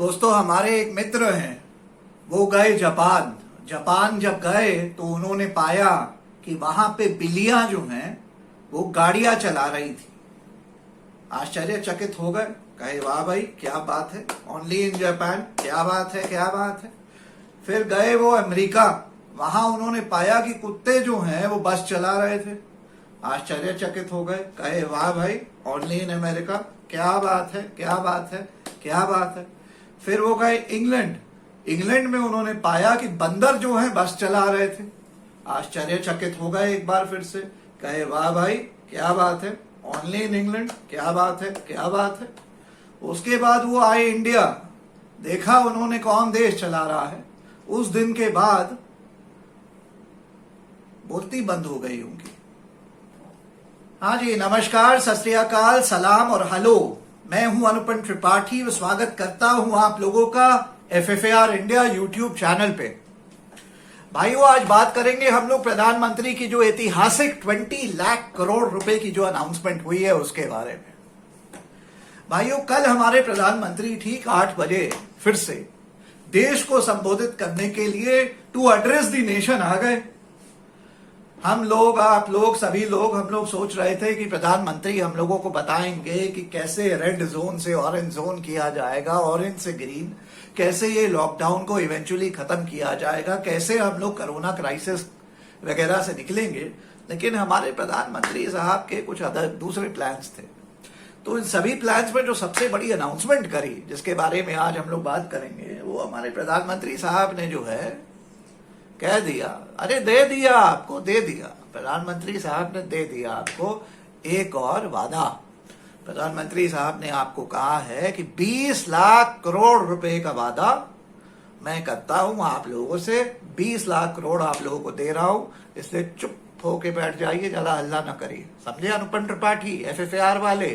दोस्तों हमारे एक मित्र हैं, वो गए जापान। जापान जब गए तो उन्होंने पाया कि वहां पे बिल्लियां जो हैं वो गाड़ियां चला रही थी। आश्चर्यचकित हो गए, कहे वाह भाई क्या बात है, ओनली इन जापान, क्या बात है क्या बात है। फिर गए वो अमेरिका, वहां उन्होंने पाया कि कुत्ते जो हैं वो बस चला रहे थे। आश्चर्यचकित हो गए, कहे वाह भाई ओनली इन अमेरिका, क्या बात है क्या बात है क्या बात है। फिर वो गए इंग्लैंड, इंग्लैंड में उन्होंने पाया कि बंदर जो है बस चला रहे थे। आश्चर्यचकित हो गए एक बार फिर से, कहे वाह भाई क्या बात है, ओनली इन इंग्लैंड, क्या बात है क्या बात है। उसके बाद वो आए इंडिया, देखा उन्होंने कौन देश चला रहा है। उस दिन के बाद बोलती बंद हो गई उनकी। हाँ जी, नमस्कार, सत श्री अकाल, सलाम और हेलो। मैं हूं अनुपम त्रिपाठी, स्वागत करता हूं आप लोगों का FFAR इंडिया यूट्यूब चैनल पे। भाइयों, आज बात करेंगे हम लोग प्रधानमंत्री की जो ऐतिहासिक 20 लाख करोड़ रुपए की जो अनाउंसमेंट हुई है उसके बारे में। भाइयों, कल हमारे प्रधानमंत्री ठीक 8 बजे फिर से देश को संबोधित करने के लिए टू एड्रेस द नेशन आ गए। हम लोग, आप लोग, सभी लोग, हम लोग सोच रहे थे कि प्रधानमंत्री हम लोगों को बताएंगे कि कैसे रेड जोन से ऑरेंज जोन किया जाएगा, ऑरेंज से ग्रीन, कैसे ये लॉकडाउन को इवेंचुअली खत्म किया जाएगा, कैसे हम लोग कोरोना क्राइसिस वगैरह से निकलेंगे। लेकिन हमारे प्रधानमंत्री साहब के कुछ दूसरे प्लान्स थे। तो इन सभी प्लान्स में जो सबसे बड़ी अनाउंसमेंट करी, जिसके बारे में आज हम लोग बात करेंगे, वो हमारे प्रधानमंत्री साहब ने जो है कह दिया, अरे दे दिया आपको, दे दिया। प्रधानमंत्री साहब ने दे दिया आपको एक और वादा। प्रधानमंत्री साहब ने आपको कहा है कि 20 लाख करोड़ रुपए का वादा मैं करता हूं आप लोगों से, 20 लाख करोड़ आप लोगों को दे रहा हूं, इसलिए चुप होके बैठ जाइए, ज्यादा हल्ला ना करिए। समझे अनुपम त्रिपाठी, FFAR वाले,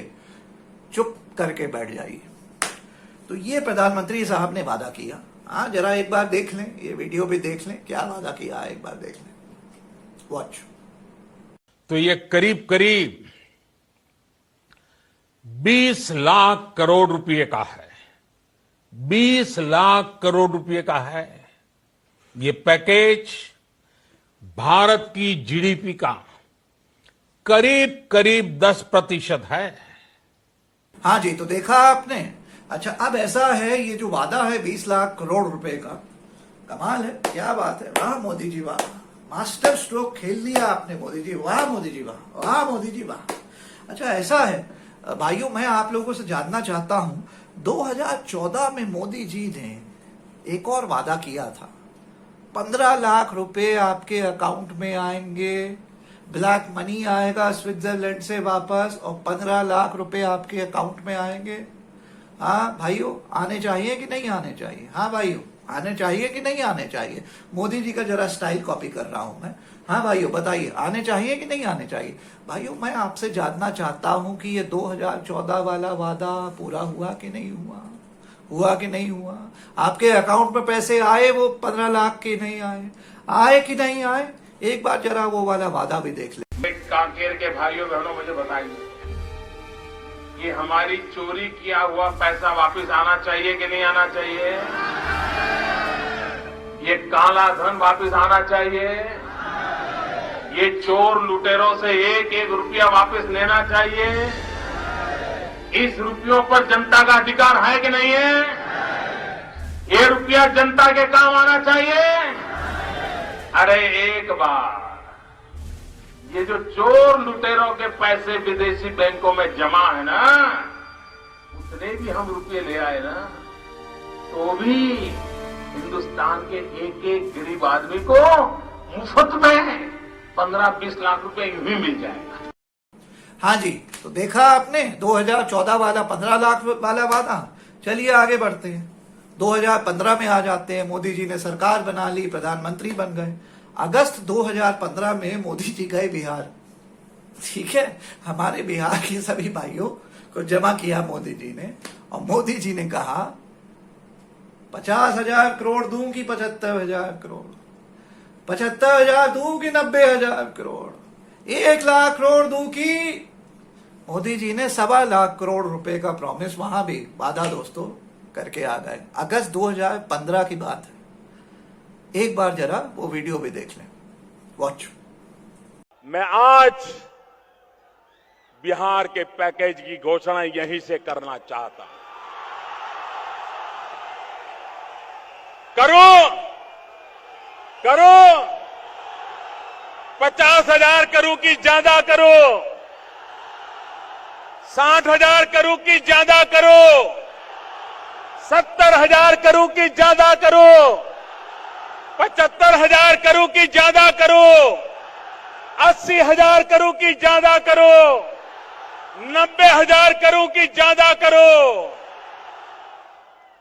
चुप करके बैठ जाइए। तो ये प्रधानमंत्री साहब ने वादा किया। हाँ, जरा एक बार देख लें, ये वीडियो भी देख लें, क्या वादा किया है, एक बार देख लें, वॉच। तो ये करीब करीब 20 लाख करोड़ रुपए का है, 20 लाख करोड़ रुपए का है। ये पैकेज भारत की GDP का करीब करीब 10% है। हाँ जी, तो देखा आपने। अच्छा, अब ऐसा है, ये जो वादा है 20 लाख करोड़ रुपए का, कमाल है, क्या बात है, वाह मोदी जी वाह, मास्टर स्ट्रोक खेल लिया आपने मोदी जी, वाह मोदी जी वाह, वाह मोदी जी वाह। अच्छा, ऐसा है भाइयों, मैं आप लोगों से जानना चाहता हूं, 2014 में मोदी जी ने एक और वादा किया था, 15 लाख रुपए आपके अकाउंट में आएंगे, ब्लैक मनी आएगा स्विट्जरलैंड से वापस, और 15 लाख रुपए आपके अकाउंट में आएंगे। हाँ भाइयों, आने चाहिए कि नहीं आने चाहिए? हाँ भाइयों, आने चाहिए कि नहीं आने चाहिए? मोदी जी का जरा स्टाइल कॉपी कर रहा हूं मैं। हाँ भाइयों, बताइए, आने चाहिए कि नहीं आने चाहिए? भाइयों, मैं आपसे जानना चाहता हूं कि ये 2014 वाला वादा पूरा हुआ कि नहीं हुआ, हुआ कि नहीं हुआ? आपके अकाउंट में पैसे आए, वो 15 लाख के नहीं आए, आए कि नहीं आए? एक बार जरा वो वाला वादा भी देख ले। कांकेर के भाइयों बहनों, मुझे बताइए, ये हमारी चोरी किया हुआ पैसा वापस आना चाहिए कि नहीं आना चाहिए? ये काला धन वापस आना चाहिए? ये चोर लुटेरों से एक एक रुपया वापस लेना चाहिए? इस रुपयों पर जनता का अधिकार है कि नहीं है? ये रुपया जनता के काम आना चाहिए? अरे एक बार ये जो चोर लुटेरों के पैसे विदेशी बैंकों में जमा है ना, उतने भी हम रुपये ले आए ना, तो भी हिंदुस्तान के एक एक गरीब आदमी को मुफ्त में 15-20 लाख रुपए यूं ही मिल जाएगा। हाँ जी, तो देखा आपने 2014 वाला 15 लाख वाला वादा। चलिए आगे बढ़ते हैं, 2015 में आ जाते हैं। मोदी जी ने सरकार बना ली, प्रधानमंत्री बन गए। अगस्त 2015 में मोदी जी गए बिहार, ठीक है, हमारे बिहार के सभी भाइयों को जमा किया मोदी जी ने, और मोदी जी ने कहा 50,000 करोड़ दूं कि 75,000 करोड़, 75,000 दूं कि 90,000 करोड़, 1 लाख करोड़ दूं कि। मोदी जी ने 1.25 लाख करोड़ रुपए का प्रॉमिस, वहां भी वादा दोस्तों, करके आ गए। अगस्त 2015 की बात है। एक बार जरा वो वीडियो भी देख लें, वॉच। मैं आज बिहार के पैकेज की घोषणा यहीं से करना चाहता हूं। करो 50,000 करूं कि ज्यादा करो, 60,000 करूं कि ज्यादा करो, 70,000 करूं कि ज्यादा करो, 75,000 करूं कि ज्यादा करो, 80,000 करूं कि ज्यादा करो, 90,000 करूं कि ज्यादा करो।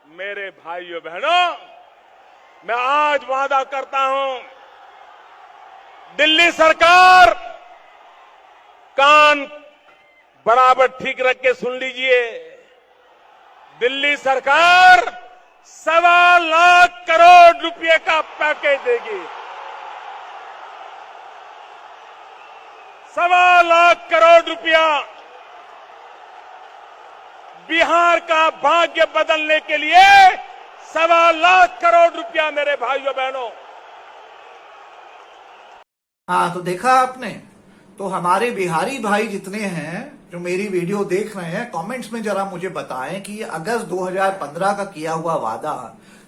मेरे भाइयों बहनों, मैं आज वादा करता हूं, दिल्ली सरकार कान बराबर ठीक रख के सुन लीजिए, दिल्ली सरकार 1.25 लाख करोड़ रुपए का पैकेज देगी। 1.25 लाख करोड़ रुपया बिहार का भाग्य बदलने के लिए 1.25 लाख करोड़ रुपया मेरे भाइयों बहनों। हाँ, तो देखा आपने। तो हमारे बिहारी भाई जितने हैं जो मेरी वीडियो देख रहे हैं, कमेंट्स में जरा मुझे बताएं कि अगस्त 2015 का किया हुआ वादा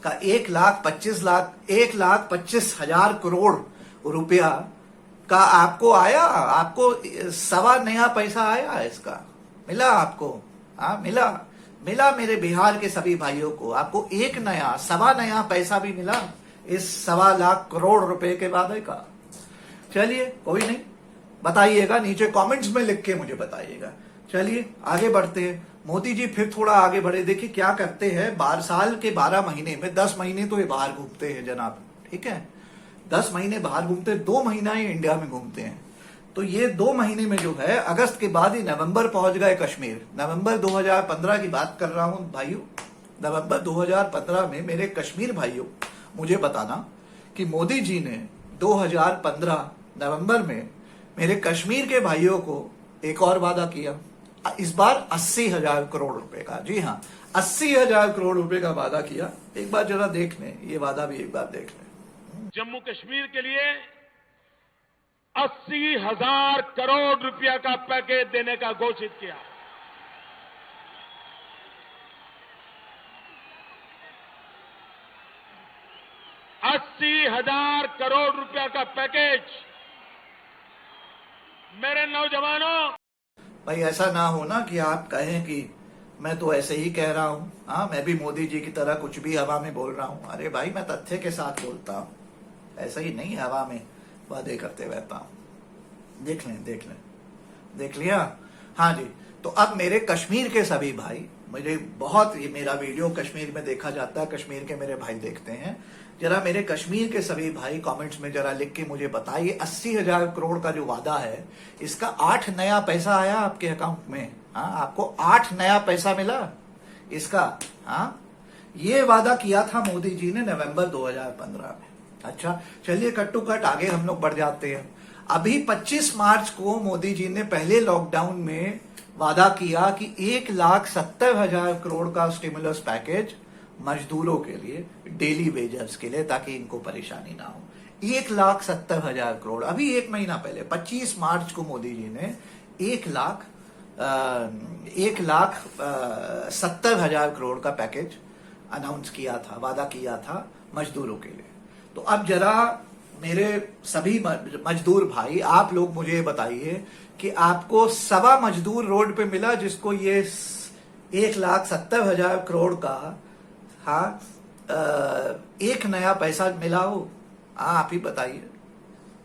का 1,25,000 करोड़ रुपया का आपको आया? आपको 1.25 नया पैसा आया? इसका मिला आपको? हाँ, मिला मेरे बिहार के सभी भाइयों को। आपको 1.25 नया पैसा भी मिला इस 1.25 लाख करोड़ रुपए के वादे का। चलिए, कोई नहीं, बताइएगा नीचे कमेंट्स में लिख के मुझे बताइएगा। चलिए आगे बढ़ते हैं। मोदी जी फिर थोड़ा आगे बढ़े। देखिए क्या करते हैं, 12 साल के 12 महीने में 10 महीने तो ये बाहर घूमते हैं जनाब, ठीक है, 10 महीने बाहर घूमते हैं, 2 महीना ही इंडिया में घूमते हैं। तो ये 2 महीने में जो है, अगस्त के बाद ही नवंबर पहुंच गए कश्मीर। नवंबर 2015 की बात कर रहा हूं भाइयों। नवंबर 2015 में मेरे कश्मीर भाइयों मुझे बताना कि मोदी जी ने 2015 नवंबर में मेरे कश्मीर के भाइयों को एक और वादा किया, इस बार 80,000 करोड़ रुपए का। जी हाँ, 80,000 करोड़ रुपए का वादा किया। एक बार जरा देख लें, ये वादा भी एक बार देख लें। जम्मू कश्मीर के लिए 80,000 करोड़ रुपया का पैकेज देने का घोषित किया। $80,000 करोड़ रुपया का पैकेज। मेरे नौजवानों, भाई ऐसा ना हो ना कि आप कहें कि मैं तो ऐसे ही कह रहा हूं, हाँ मैं भी मोदी जी की तरह कुछ भी हवा में बोल रहा हूं। अरे भाई, मैं तथ्य के साथ बोलता हूं, ऐसा ही नहीं हवा में वादे करते रहता हूं। देख लिया। हाँ जी, तो अब मेरे कश्मीर के सभी भाई, मुझे बहुत, ये मेरा वीडियो कश्मीर में देखा जाता है, कश्मीर के मेरे भाई देखते हैं। जरा मेरे कश्मीर के सभी भाई कमेंट्स में जरा लिख के मुझे बताइए, 80,000 करोड़ का जो वादा है, इसका 8 नया पैसा आया आपके अकाउंट में? हाँ, आपको 8 नया पैसा मिला इसका? हाँ, ये वादा किया था मोदी जी ने नवंबर 2015 में। अच्छा, चलिए कट टू कट आगे हम लोग बढ़ जाते हैं। अभी 25 मार्च को मोदी जी ने पहले लॉकडाउन में वादा किया कि 1,70,000 करोड़ का स्टिमुलस पैकेज मजदूरों के लिए, डेली वेजर्स के लिए, ताकि इनको परेशानी ना हो। 1,70,000 करोड़। अभी 1 महीना पहले 25 मार्च को मोदी जी ने 1,70,000 करोड़ का पैकेज अनाउंस किया था, वादा किया था मजदूरों के लिए। तो अब जरा मेरे सभी मजदूर भाई, आप लोग मुझे बताइए कि आपको 1.25 मजदूर रोड पे मिला जिसको ये 1,70,000 करोड़ का, हाँ, एक नया पैसा मिला हो? हाँ, आप ही बताइए,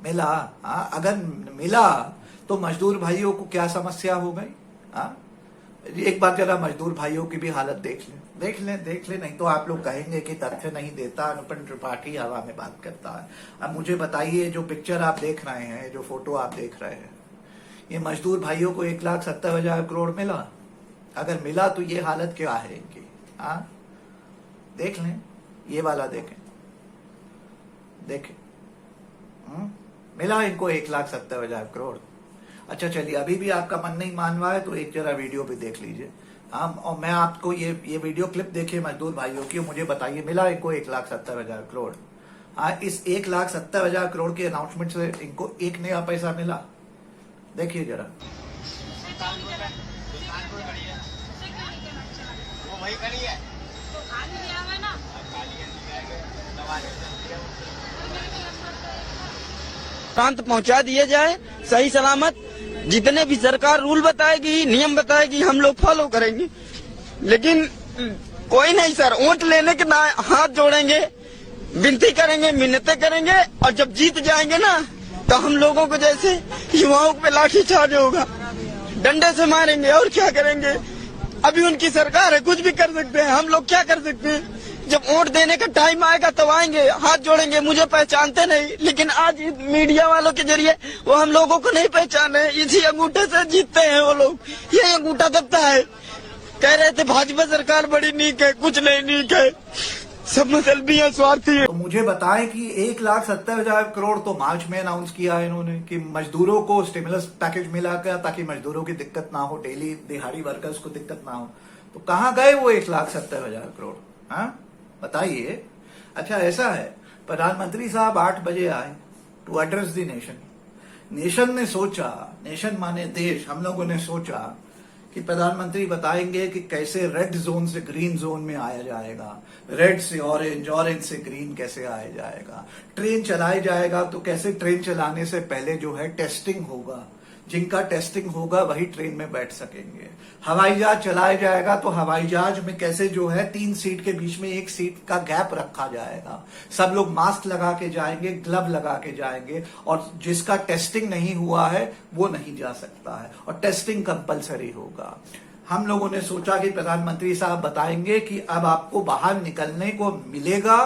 मिला? हाँ, अगर मिला तो मजदूर भाइयों को क्या समस्या हो गई? हाँ, एक बार जरा मजदूर भाइयों की भी हालत देख लें, नहीं तो आप लोग कहेंगे कि तथ्य नहीं देता, अनुपम त्रिपाठी हवा में बात करता है। अब मुझे बताइए, जो पिक्चर आप देख रहे हैं, जो फोटो आप देख रहे हैं, ये मजदूर भाइयों को 1,70,000 करोड़ मिला? अगर मिला तो ये हालत क्या है इनकी? हाँ, देख लें, ये वाला देखें, मिला इनको 1,70,000 करोड़। अच्छा चलिए, अभी भी आपका मन नहीं मान रहा है तो एक जरा वीडियो भी देख लीजिए। और मैं आपको ये वीडियो क्लिप देखिए मजदूर भाइयों की, मुझे बताइए मिला इनको 1,70,000 करोड़? हाँ, इस 1,70,000 करोड़ के अनाउंसमेंट से इनको एक नया पैसा मिला? देखिए जरा। वही खड़ी है तो खाली ले आवे ना, प्रांत पहुंचा दिए जाए सही सलामत। जितने भी सरकार रूल बताएगी, नियम बताएगी, हम लोग फॉलो करेंगे। लेकिन कोई नहीं सर, वोट लेने के ना हाथ जोड़ेंगे, विनती करेंगे, मिन्नतें करेंगे, और जब जीत जाएंगे ना तो हम लोगों को जैसे युवाओं पे लाठी चार्ज होगा, डंडे से मारेंगे और क्या करेंगे। अभी उनकी सरकार है, कुछ भी कर सकते हैं, हम लोग क्या कर सकते हैं। जब वोट देने का टाइम आएगा तब आएंगे, हाथ जोड़ेंगे। मुझे पहचानते नहीं, लेकिन आज मीडिया वालों के जरिए वो हम लोगों को नहीं पहचान रहे। इसी अंगूठे से जीतते हैं वो लोग, ये अंगूठा दबता है। कह रहे थे भाजपा सरकार बड़ी नीक है, कुछ नहीं नीक है, सब मतलबी है, स्वार्थी है। तो मुझे बताएं कि 1,70,000 करोड़ तो मार्च में अनाउंस किया है इन्होंने कि मजदूरों को स्टिमुलस पैकेज मिला कर, ताकि मजदूरों की दिक्कत ना हो, डेली दिहाड़ी वर्कर्स को दिक्कत ना हो। तो कहां गए वो 1,70,000 करोड़? हाँ बताइए। अच्छा ऐसा है, प्रधानमंत्री साहब 8 बजे आए to address the nation. Nation ने सोचा, नेशन माने देश, हम लोगों ने सोचा कि प्रधानमंत्री बताएंगे कि कैसे रेड जोन से ग्रीन जोन में आया जाएगा, रेड से ऑरेंज, ऑरेंज से ग्रीन कैसे आया जाएगा, ट्रेन चलाई जाएगा तो कैसे ट्रेन चलाने से पहले जो है टेस्टिंग होगा, जिनका टेस्टिंग होगा वही ट्रेन में बैठ सकेंगे। हवाई जहाज चलाया जाएगा तो हवाई जहाज में कैसे जो है 3 सीट के बीच में 1 सीट का गैप रखा जाएगा, सब लोग मास्क लगा के जाएंगे, ग्लव लगा के जाएंगे, और जिसका टेस्टिंग नहीं हुआ है वो नहीं जा सकता है, और टेस्टिंग कंपलसरी होगा। हम लोगों ने सोचा कि प्रधानमंत्री साहब बताएंगे कि अब आपको बाहर निकलने को मिलेगा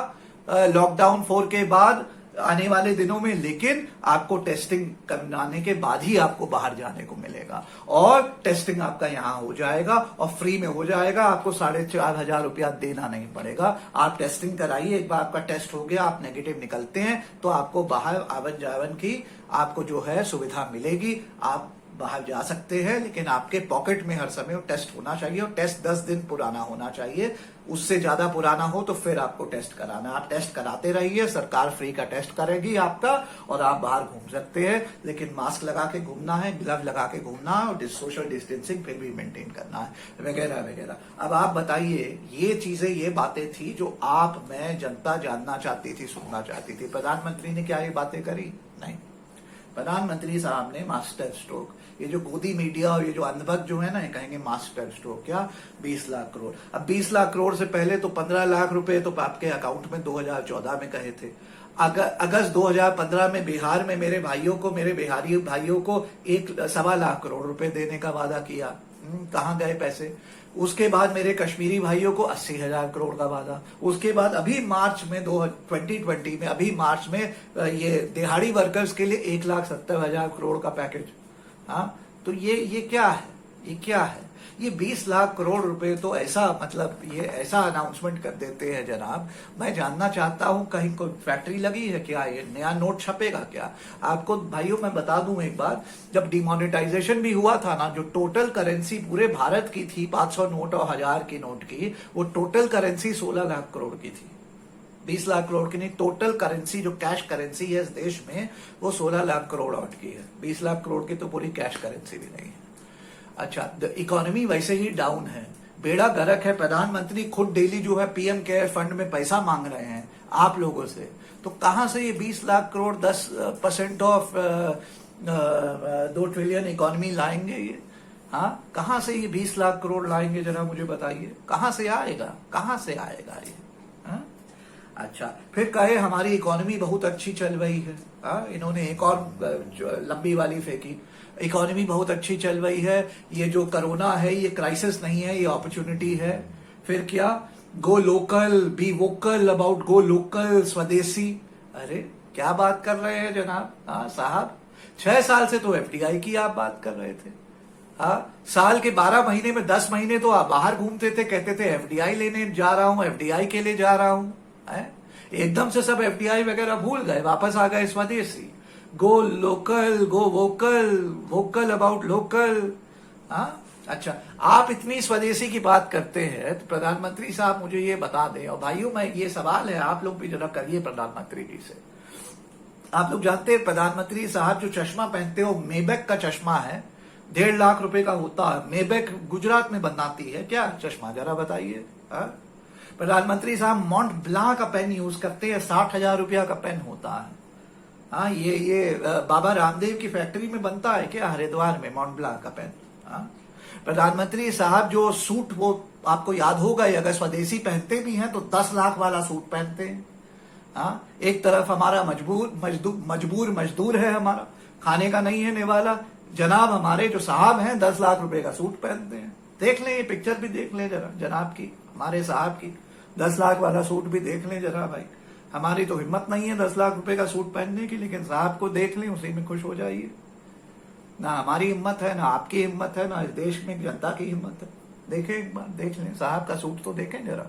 लॉकडाउन 4 के बाद आने वाले दिनों में, लेकिन आपको टेस्टिंग कराने के बाद ही आपको बाहर जाने को मिलेगा, और टेस्टिंग आपका यहां हो जाएगा और फ्री में हो जाएगा, आपको 4,500 रुपया देना नहीं पड़ेगा। आप टेस्टिंग कराइए, एक बार आपका टेस्ट हो गया, आप नेगेटिव निकलते हैं तो आपको बाहर आवन जावन की आपको जो है सुविधा मिलेगी, आप बाहर जा सकते हैं, लेकिन आपके पॉकेट में हर समय टेस्ट होना चाहिए, और टेस्ट 10 दिन पुराना होना चाहिए। उससे ज्यादा पुराना हो तो फिर आपको टेस्ट कराना। आप टेस्ट कराते रहिए, सरकार फ्री का टेस्ट करेगी आपका, और आप बाहर घूम सकते हैं, लेकिन मास्क लगा के घूमना है, ग्लव लगा के घूमना है, और सोशल डिस्टेंसिंग फिर भी मेंटेन करना है, वगैरह वगैरह। अब आप बताइए, ये चीजें, ये बातें थी जो आप, मैं, जनता जानना चाहती थी, सुनना चाहती थी। प्रधानमंत्री ने क्या ये बातें करी? नहीं। प्रधानमंत्री साहब ने मास्टर स्ट्रोक, ये जो गोदी मीडिया और ये जो अंधभक्त जो है ना, ये कहेंगे मास्टर स्ट्रोक क्या, 20 लाख करोड़। अब 20 लाख करोड़ से पहले तो 15 लाख रुपए तो आपके अकाउंट में 2014 में कहे थे। अगस्त 2015 में बिहार में मेरे बिहारी भाइयों को 1.25 लाख करोड़ रुपए देने का वादा किया। कहां गए पैसे? उसके बाद मेरे कश्मीरी भाइयों को 80,000 करोड़ का वादा। उसके बाद अभी मार्च में 2020 में, अभी मार्च में ये दिहाड़ी वर्कर्स के लिए 1,70,000 करोड़ का पैकेज। हाँ, तो ये क्या है? ये क्या है? ये 20 लाख करोड़ रुपए तो ऐसा, मतलब ये ऐसा अनाउंसमेंट कर देते हैं जनाब। मैं जानना चाहता हूं कहीं कोई फैक्ट्री लगी है क्या? ये नया नोट छपेगा क्या? आपको भाइयों मैं बता दूं एक बात, जब डिमोनेटाइजेशन भी हुआ था ना, जो टोटल करेंसी पूरे भारत की थी 500 नोट और 1000 की नोट की, वो टोटल करेंसी 16 लाख करोड़ की थी। 20 लाख करोड़ की नहीं, टोटल करेंसी जो कैश करेंसी है इस देश में वो 16 लाख करोड़ ऑट की है। 20 लाख करोड़ की तो पूरी कैश करेंसी भी नहीं है। अच्छा, इकोनॉमी वैसे ही डाउन है, बेड़ा गर्क है। प्रधानमंत्री खुद डेली जो है पीएम केयर फंड में पैसा मांग रहे हैं आप लोगों से, तो कहां से ये 20 lakh crore 10% of 2 trillion economy लाएंगे ये? हाँ, कहां से ये 20 लाख करोड़ लाएंगे जरा मुझे बताइए, कहां से आएगा? कहां से आएगा ये? हाँ? अच्छा, फिर कहे हमारी इकोनॉमी बहुत अच्छी चल रही है। इन्होंने एक और लंबी वाली फेंकी, इकोनॉमी बहुत अच्छी चल रही है, ये जो कोरोना है ये क्राइसिस नहीं है, ये अपॉर्चुनिटी है। फिर क्या? Go local, be vocal about go local, स्वदेशी। अरे क्या बात कर रहे हैं जनाब? हाँ साहब, 6 साल से तो एफडीआई की आप बात कर रहे थे। हाँ, साल के 12 महीने में 10 महीने तो आप बाहर घूमते थे, कहते थे एफडीआई लेने जा रहा हूं, एफडीआई के लिए जा रहा हूं। एकदम से सब एफडीआई वगैरह भूल गए, वापस आ गए स्वदेशी। Go local, go vocal, vocal about local. हाँ, अच्छा, आप इतनी स्वदेशी की बात करते हैं तो प्रधानमंत्री साहब मुझे ये बता दें, और भाइयों मैं ये सवाल है आप लोग भी जरा करिए प्रधानमंत्री जी से। आप लोग जानते हैं प्रधानमंत्री साहब जो चश्मा पहनते हैं वो मेबेक का चश्मा है, 1.5 लाख रुपए का होता है। मेबेक गुजरात में बनाती है क्या चश्मा, जरा बताइए। प्रधानमंत्री साहब मॉन्ट ब्लांक का पेन यूज करते हैं, 60,000 रुपया का पेन होता है। हाँ, ये बाबा रामदेव की फैक्ट्री में बनता है क्या हरिद्वार में मॉन्ट ब्लांक का पेन। प्रधानमंत्री साहब जो सूट, वो आपको याद होगा, अगर स्वदेशी पहनते भी हैं तो 10 लाख वाला सूट पहनते हैं। एक तरफ हमारा मजबूर मजदूर है, हमारा खाने का नहीं है निवाला, जनाब हमारे जो साहब हैं 10 लाख रुपए का सूट पहनते हैं। देख लें, ये पिक्चर भी देख लें जरा जनाब की, हमारे साहब की 10 लाख वाला सूट भी देख लें जरा भाई। हमारी तो हिम्मत नहीं है 10 लाख रुपए का सूट पहनने की, लेकिन साहब को देख लें, उसी में खुश हो जाइए। ना हमारी हिम्मत है, ना आपकी हिम्मत है, ना इस देश में जनता की हिम्मत है। देखें एक बार, देख लें साहब का सूट तो देखें जरा,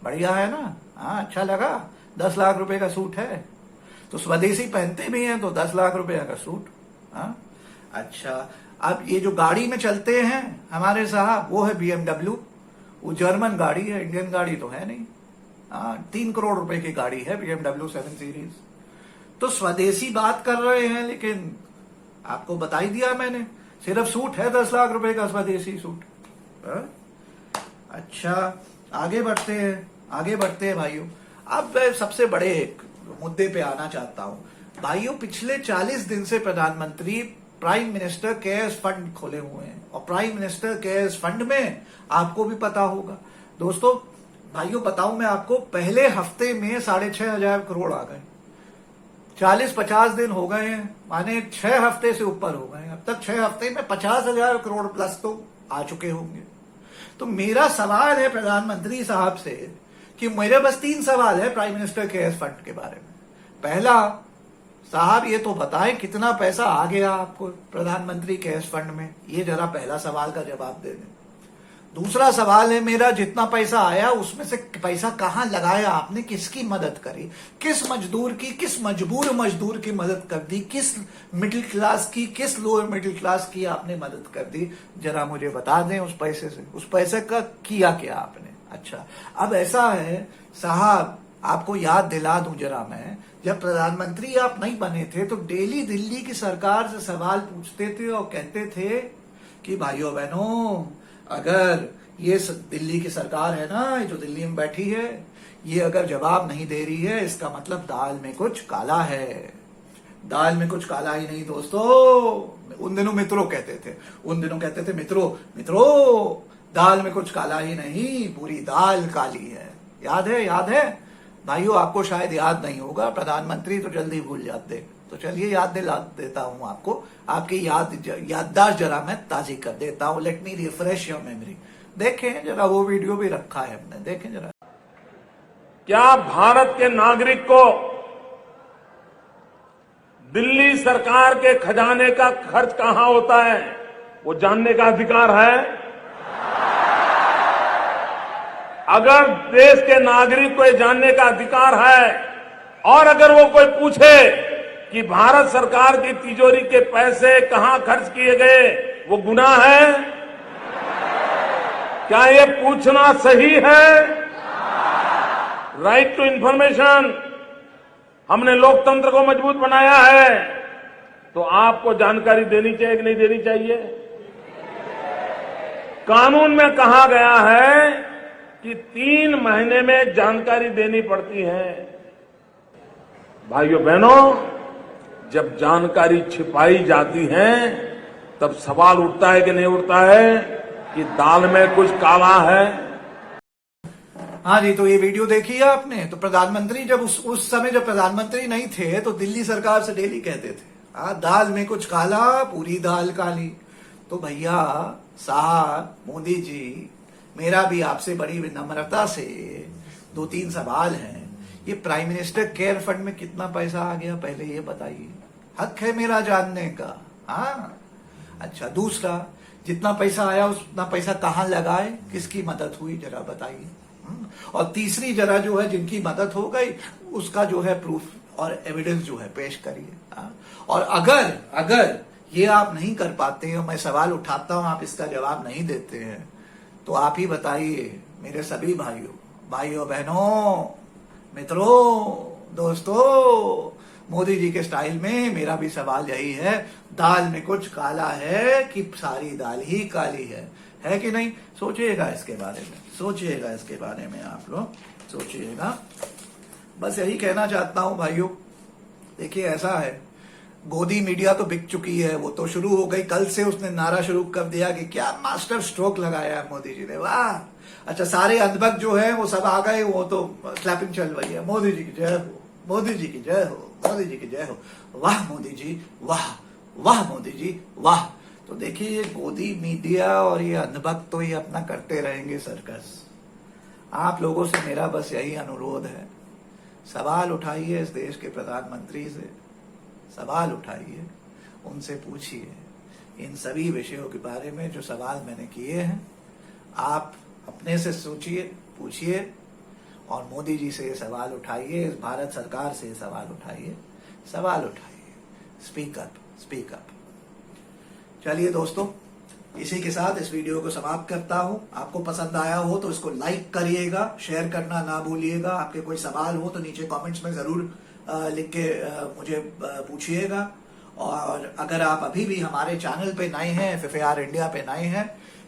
बढ़िया है ना। हाँ, अच्छा लगा, 10 लाख रुपए का सूट है तो स्वदेशी पहनते भी हैं तो 10 लाख रुपए का सूट। हाँ, अच्छा, अब ये जो गाड़ी में चलते हैं हमारे साहब वो है BMW, वो जर्मन गाड़ी है, इंडियन गाड़ी तो है नहीं। 3 करोड़ रुपए की गाड़ी है BMW 7 सीरीज। तो स्वदेशी बात कर रहे हैं, लेकिन आपको बता ही दिया मैंने, सिर्फ सूट है 10 लाख रुपए का स्वदेशी सूट। अच्छा, आगे बढ़ते हैं भाइयों। अब सबसे बड़े मुद्दे पे आना चाहता हूं भाइयों। पिछले 40 दिन से प्रधानमंत्री प्राइम मिनिस्टर केयर्स फंड खोले हुए हैं, और प्राइम मिनिस्टर केयर्स फंड में आपको भी पता होगा दोस्तों, भाइयों बताऊं मैं आपको, पहले हफ्ते में 6,500 करोड़ आ गए। 40-50 दिन हो गए हैं, माने 6 हफ्ते से ऊपर हो गए। अब तक 6 हफ्ते में 50,000 करोड़ प्लस तो आ चुके होंगे। तो मेरा सवाल है प्रधानमंत्री साहब से कि मेरे बस 3 सवाल है प्राइम मिनिस्टर केयर्स फंड के बारे में। पहला, साहब ये तो बताएं कितना पैसा आ गया आपको प्रधानमंत्री केयर्स फंड में, ये जरा पहला सवाल का जवाब दे दें। दूसरा सवाल है मेरा, जितना पैसा आया उसमें से पैसा कहां लगाया आपने, किसकी मदद करी, किस मजदूर की, किस मजबूर मजदूर की मदद कर दी, किस मिडिल क्लास की, किस लोअर मिडिल क्लास की आपने मदद कर दी, जरा मुझे बता दें उस पैसे से, उस पैसे का किया क्या आपने। अच्छा, अब ऐसा है साहब, आपको याद दिला दूं जरा मैं, जब प्रधानमंत्री आप नहीं बने थे तो डेली दिल्ली की सरकार से सवाल पूछते थे और कहते थे कि भाइयों बहनों, अगर ये दिल्ली की सरकार है ना, ये जो दिल्ली में बैठी है, ये अगर जवाब नहीं दे रही है, इसका मतलब दाल में कुछ काला है। दाल में कुछ काला ही नहीं दोस्तों, उन दिनों मित्रों कहते थे मित्रों दाल में कुछ काला ही नहीं, पूरी दाल काली है। याद है भाइयों, आपको शायद याद नहीं होगा, प्रधानमंत्री तो जल्दी भूल जाते, तो चलिए याद दिला देता हूं आपको, आपकी याददाश्त जरा मैं ताजी कर देता हूं। Let me refresh your memory. देखें जरा, वो वीडियो भी रखा है हमने, देखें जरा। क्या भारत के नागरिक को दिल्ली सरकार के खजाने का खर्च कहां होता है वो जानने का अधिकार है? अगर देश के नागरिक को ये जानने का अधिकार है, और अगर वो कोई पूछे कि भारत सरकार की तिजोरी के पैसे कहां खर्च किए गए, वो गुनाह है? क्या ये पूछना सही है? राइट टू इंफॉर्मेशन, हमने लोकतंत्र को मजबूत बनाया है, तो आपको जानकारी देनी चाहिए कि नहीं देनी चाहिए? कानून में कहा गया है कि 3 महीने में जानकारी देनी पड़ती है। भाइयों बहनों, जब जानकारी छिपाई जाती है तब सवाल उठता है कि नहीं उठता है कि दाल में कुछ काला है। हाँ जी, तो ये वीडियो देखी है आपने। तो प्रधानमंत्री जब उस समय जब प्रधानमंत्री नहीं थे तो दिल्ली सरकार से डेली कहते थे दाल में कुछ काला, पूरी दाल काली। तो भैया साहब, मोदी जी, मेरा भी आपसे बड़ी विनम्रता से 2-3 सवाल हैं। ये प्राइम मिनिस्टर केयर फंड में कितना पैसा आ गया पहले ये बताइए, हक है मेरा जानने का। हाँ, अच्छा, दूसरा, जितना पैसा आया उतना पैसा कहां लगाए, किसकी मदद हुई, जरा बताइए। और तीसरी, जरा जो है जिनकी मदद हो गई उसका जो है प्रूफ और एविडेंस जो है पेश करिए। और अगर ये आप नहीं कर पाते हैं, मैं सवाल उठाता हूं, आप इसका जवाब नहीं देते हैं, तो आप ही बताइए मेरे सभी भाइयों बहनों, मित्रों, दोस्तों, मोदी जी के स्टाइल में मेरा भी सवाल यही है, दाल में कुछ काला है कि सारी दाल ही काली है कि नहीं? सोचिएगा इसके बारे में, सोचिएगा इसके बारे में, आप लोग सोचिएगा। बस यही कहना चाहता हूं भाइयों। देखिए ऐसा है, गोदी मीडिया तो बिक चुकी है, वो तो शुरू हो गई, कल से उसने नारा शुरू कर दिया कि क्या मास्टर स्ट्रोक लगाया है मोदी जी ने, वाह। अच्छा, सारे अनबक जो है वो सब आ गए, वो तो क्लैपिंग चल रही है, मोदी जी की जय हो, मोदी जी की जय हो, मोदी जी की जय हो, वाह मोदी जी, वाह वाह मोदी जी, वाह। तो देखिए ये गोदी मीडिया और ये अनबक तो ये अपना करते रहेंगे सर्कस। आप लोगों से मेरा बस यही अनुरोध है, सवाल उठाइए इस देश के प्रधानमंत्री से, सवाल उठाइए, उनसे पूछिए इन सभी विषयों के बारे में जो सवाल मैंने किए हैं। आप अपने से सोचिए, पूछिए, और मोदी जी से ये सवाल उठाइए, इस भारत सरकार से ये सवाल उठाइए, सवाल उठाइए, स्पीक अप, स्पीक अप। चलिए दोस्तों, इसी के साथ इस वीडियो को समाप्त करता हूं। आपको पसंद आया हो तो इसको लाइक करिएगा, शेयर करना ना भूलिएगा। आपके कोई सवाल हो तो नीचे कमेंट्स में जरूर लिख के मुझे पूछिएगा। और अगर आप अभी भी हमारे चैनल पे नए हैं, FFAR इंडिया पे नए हैं,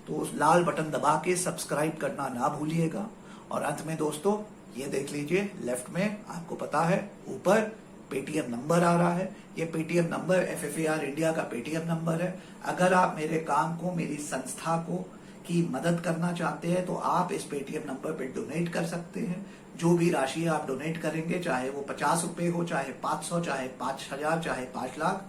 तो उस लाल बटन दबा के सब्सक्राइब करना ना भूलिएगा। और अंत में दोस्तों ये देख लीजिए, लेफ्ट में आपको पता है ऊपर पेटीएम नंबर आ रहा है, ये पेटीएम नंबर FFAR इंडिया का पेटीएम नंबर है। अगर आप मेरे काम को, मेरी संस्था को की मदद करना चाहते हैं तो आप इस पेटीएम नंबर पे डोनेट कर सकते हैं। जो भी राशि आप डोनेट करेंगे, चाहे वो 50 रुपए हो, चाहे 500, चाहे 5000, चाहे 5 लाख,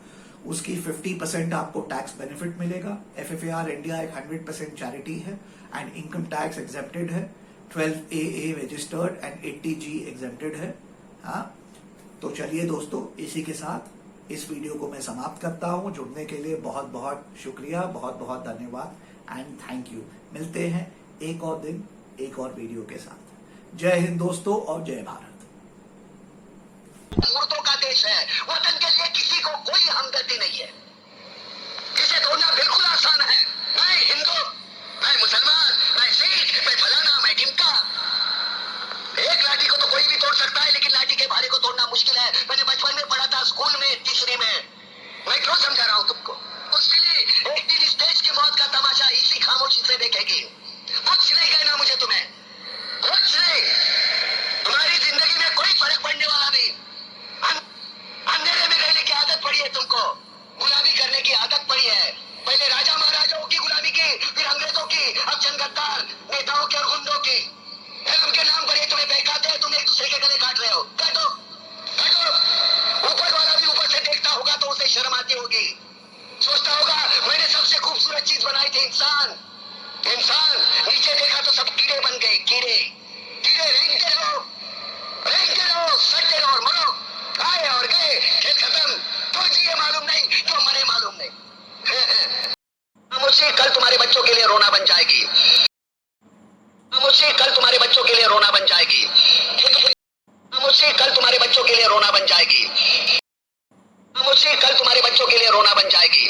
उसकी 50% आपको टैक्स बेनिफिट मिलेगा। FFAR इंडिया एक 100% चैरिटी है एंड इनकम टैक्स एग्जेम्प्टेड है, 12AA registered and 80G exempted है। हाँ, तो चलिए दोस्तों, इसी के साथ इस वीडियो को मैं समाप्त करता हूं। जुड़ने के लिए बहुत बहुत शुक्रिया, बहुत बहुत धन्यवाद एंड थैंक यू। मिलते हैं एक और दिन एक और वीडियो के साथ। जय हिंद दोस्तों और जय भारत। मुर्दों का देश है, वतन के लिए किसी को कोई हमदर्दी नहीं है। इसे तोड़ना बिल्कुल आसान है। मैं हिंदू, मैं मुसलमान, मैं सिख, मैं फलाना, मैं ढिमका। एक लाठी को तो कोई भी तोड़ सकता है, लेकिन लाठी के भारे को तोड़ना मुश्किल है। मैंने बचपन में पढ़ा था, स्कूल में, तीसरी में। मैं क्यों समझा रहा हूं तुमको? उसके एक दिन इस देश की मौत का तमाशा इसी खामोशी से देखेगी। कुछ नहीं कहना मुझे तुम्हें, कुछ नहीं। तुम्हारी जिंदगी में कोई फर्क पड़ने वाला नहीं। अंधेरे में रहने की आदत पड़ी है तुमको, गुलामी करने की आदत पड़ी है। पहले राजा महाराजाओं की गुलामी की, फिर अंग्रेजों की, अब जनगद्दार नेताओं के और गुंडों की। धर्म के नाम पर ये तुम्हें बहकाते हैं, तुम एक दूसरे के गले काट रहे हो। बैठो, बैठो। ऊपर वाला भी ऊपर से देखता होगा तो उसे शर्म आती होगी। सोचता होगा मैंने सबसे खूबसूरत चीज बनाई थी, इंसान। इंसान नीचे देखा तो सब कीड़े बन गए, कीड़े। कीड़े रेंगते रहो, सड़ते रहो और मरो। आए और गए, खेल खत्म। क्यों जिए मालूम नहीं, क्यों मरे मालूम नहीं। खामोशी कल तुम्हारे बच्चों के लिए रोना बन जाएगी। खामोशी कल तुम्हारे बच्चों के लिए रोना बन जाएगी। खामोशी कल तुम्हारे बच्चों के लिए रोना बन जाएगी। खामोशी कल तुम्हारे बच्चों के लिए रोना बन जाएगी।